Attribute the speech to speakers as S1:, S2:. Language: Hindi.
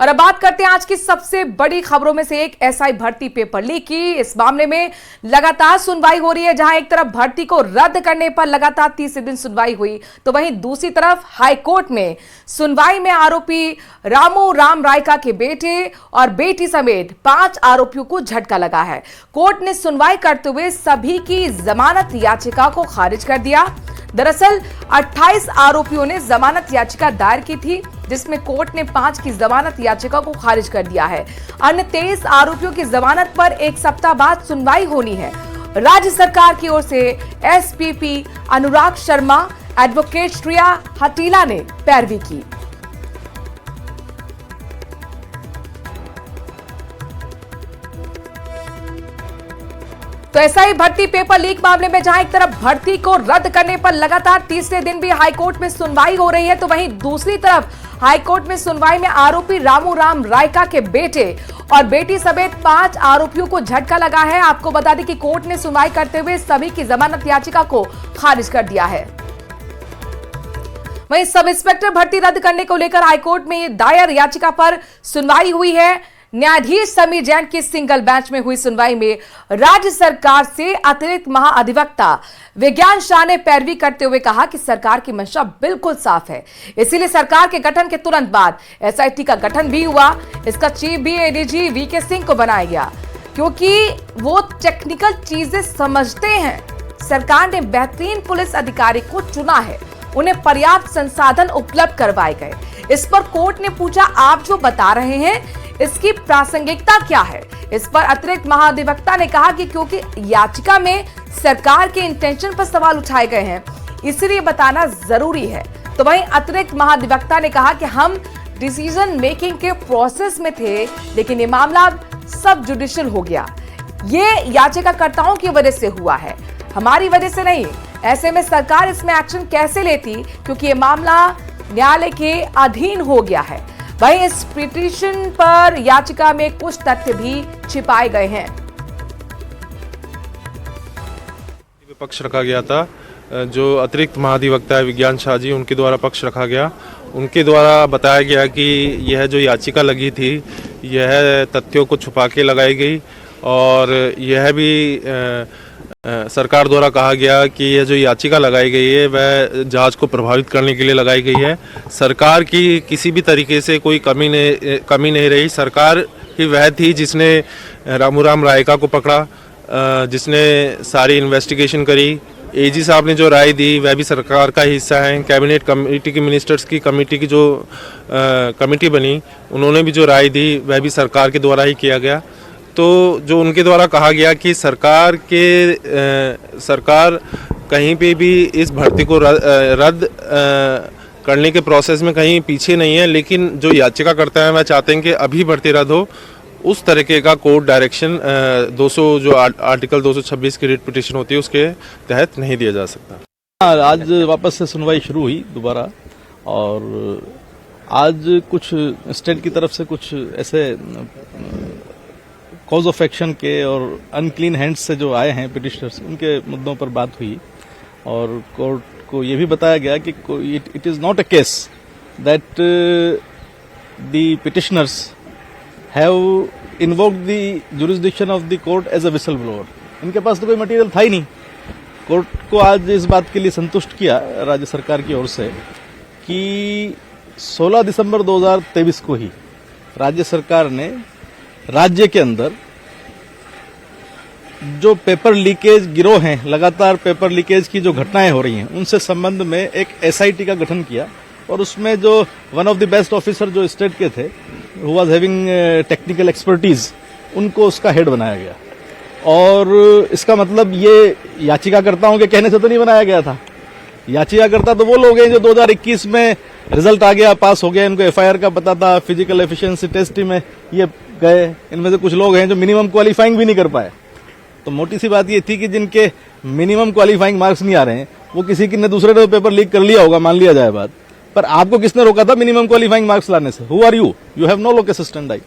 S1: और अब बात करते हैं आज की सबसे बड़ी खबरों में से एक एसआई भर्ती पेपर लीक की। इस मामले में लगातार सुनवाई हो रही है, जहां एक तरफ भर्ती को रद्द करने पर लगातार 30 दिन सुनवाई हुई, तो वहीं दूसरी तरफ हाईकोर्ट में सुनवाई में आरोपी रामू राम रायका के बेटे और बेटी समेत 5 आरोपियों को झटका लगा है। कोर्ट ने सुनवाई करते हुए सभी की जमानत याचिका को खारिज कर दिया। दरअसल 28 आरोपियों ने जमानत याचिका दायर की थी, जिसमें कोर्ट ने 5 की जमानत याचिका को खारिज कर दिया है। अन्य 23 आरोपियों की जमानत पर 1 सप्ताह बाद सुनवाई होनी है। राज्य सरकार की ओर से एसपीपी अनुराग शर्मा, एडवोकेट श्रेया हटीला ने पैरवी की। तो एसआई भर्ती पेपर लीक मामले में जहां एक तरफ भर्ती को रद्द करने पर लगातार तीसरे दिन भी हाईकोर्ट में सुनवाई हो रही है, तो वहीं दूसरी तरफ हाईकोर्ट में सुनवाई में आरोपी रामू राम रायका के बेटे और बेटी समेत 5 आरोपियों को झटका लगा है। आपको बता दें कि कोर्ट ने सुनवाई करते हुए सभी की जमानत याचिका को खारिज कर दिया है। वहीं सब इंस्पेक्टर भर्ती रद्द करने को लेकर हाईकोर्ट में दायर याचिका पर सुनवाई हुई है। न्यायाधीश समीर जैन की सिंगल बेंच में हुई सुनवाई में राज्य सरकार से अतिरिक्त महाअधिवक्ता विज्ञान शाह ने पैरवी करते हुए कहा कि सरकार की मंशा बिल्कुल साफ है, इसीलिए सरकार के गठन के तुरंत बाद एसआईटी का गठन भी हुआ। इसका चीफ भी एडीजी वीके सिंह को बनाया गया, क्योंकि वो टेक्निकल चीजें समझते हैं। सरकार ने बेहतरीन पुलिस अधिकारी को चुना है, उन्हें पर्याप्त संसाधन उपलब्ध करवाए गए। इस पर कोर्ट ने पूछा, आप जो बता रहे हैं इसकी प्रासंगिकता क्या है? इस पर अतिरिक्त महाधिवक्ता ने कहा कि क्योंकि याचिका में सरकार के इंटेंशन पर सवाल उठाए गए हैं, इसलिए बताना जरूरी है। तो वहीं अतिरिक्त महाधिवक्ता ने कहा कि हम डिसीजन मेकिंग के प्रोसेस में थे, लेकिन ये मामला सब जुडिशियल हो गया। ये याचिकाकर्ताओं की वजह से हुआ है, हमारी वजह से नहीं। ऐसे में सरकार इसमें एक्शन कैसे लेती, क्योंकि ये मामला न्यायालय के अधीन हो गया है। वहीं इस पिटीशन पर याचिका में कुछ तथ्य भी छिपाए गए हैं।
S2: पक्ष रखा गया था, जो अतिरिक्त महाधिवक्ता है विज्ञान शाह जी, उनके द्वारा पक्ष रखा गया। उनके द्वारा बताया गया कि यह जो याचिका लगी थी, यह तथ्यों को छुपा के लगाई गई और यह भी सरकार द्वारा कहा गया कि यह जो याचिका लगाई गई है वह जांच को प्रभावित करने के लिए लगाई गई है। सरकार की किसी भी तरीके से कोई कमी नहीं रही। सरकार ही वह थी जिसने रामू राम रायका को पकड़ा, जिसने सारी इन्वेस्टिगेशन करी। एजी साहब ने जो राय दी वह भी सरकार का हिस्सा है। कैबिनेट कमेटी की मिनिस्टर्स की कमेटी की जो कमेटी बनी, उन्होंने भी जो राय दी वह भी सरकार के द्वारा ही किया गया। तो जो उनके द्वारा कहा गया कि सरकार कहीं पे भी इस भर्ती को रद्द करने के प्रोसेस में कहीं पीछे नहीं है, लेकिन जो याचिका करता है वह चाहते हैं कि अभी भर्ती रद्द हो। उस तरीके का कोर्ट डायरेक्शन 200 जो आर्टिकल 226 की रिट पिटीशन होती है उसके तहत नहीं दिया जा सकता।
S3: आज वापस से सुनवाई शुरू हुई दोबारा, और आज कुछ स्टेट की तरफ से कुछ ऐसे कॉज ऑफ एक्शन के और अनक्लीन हैंड्स से जो आए हैं पिटिशनर्स, उनके मुद्दों पर बात हुई और कोर्ट को यह भी बताया गया कि it is not a case that the petitioners have invoked the jurisdiction of the court as a whistle blower. इनके पास तो कोई मटेरियल था ही नहीं। कोर्ट को आज इस बात के लिए संतुष्ट किया राज्य सरकार की ओर से कि 16 दिसंबर 2023 को ही राज्य सरकार ने राज्य के अंदर जो पेपर लीकेज गिरोह हैं, लगातार पेपर लीकेज की जो घटनाएं हो रही हैं, उनसे संबंध में एक एसआईटी का गठन किया और उसमें जो one of the best officer जो स्टेट के थे, who was having technical expertise, उनको उसका हेड बनाया गया। और इसका मतलब ये याचिकाकर्ताओं के कहने से तो नहीं बनाया गया था। याचिकाकर्ता तो वो लोग हैं जो 2021 में रिजल्ट आ गया, पास हो गया, इनको एफआईआर का पता था, फिजिकल एफिशिएंसी टेस्ट में ये गए। इनमें से कुछ लोग हैं जो मिनिमम क्वालिफाइंग भी नहीं कर पाए। तो मोटी सी बात ये थी कि जिनके मिनिमम क्वालिफाइंग मार्क्स नहीं आ रहे हैं, वो किसी की ने दूसरे ने पेपर लीक कर लिया होगा, मान लिया जाए बात, पर आपको किसने रोका था मिनिमम क्वालिफाइंग मार्क्स लाने से? Who are you? You have no locus stand I.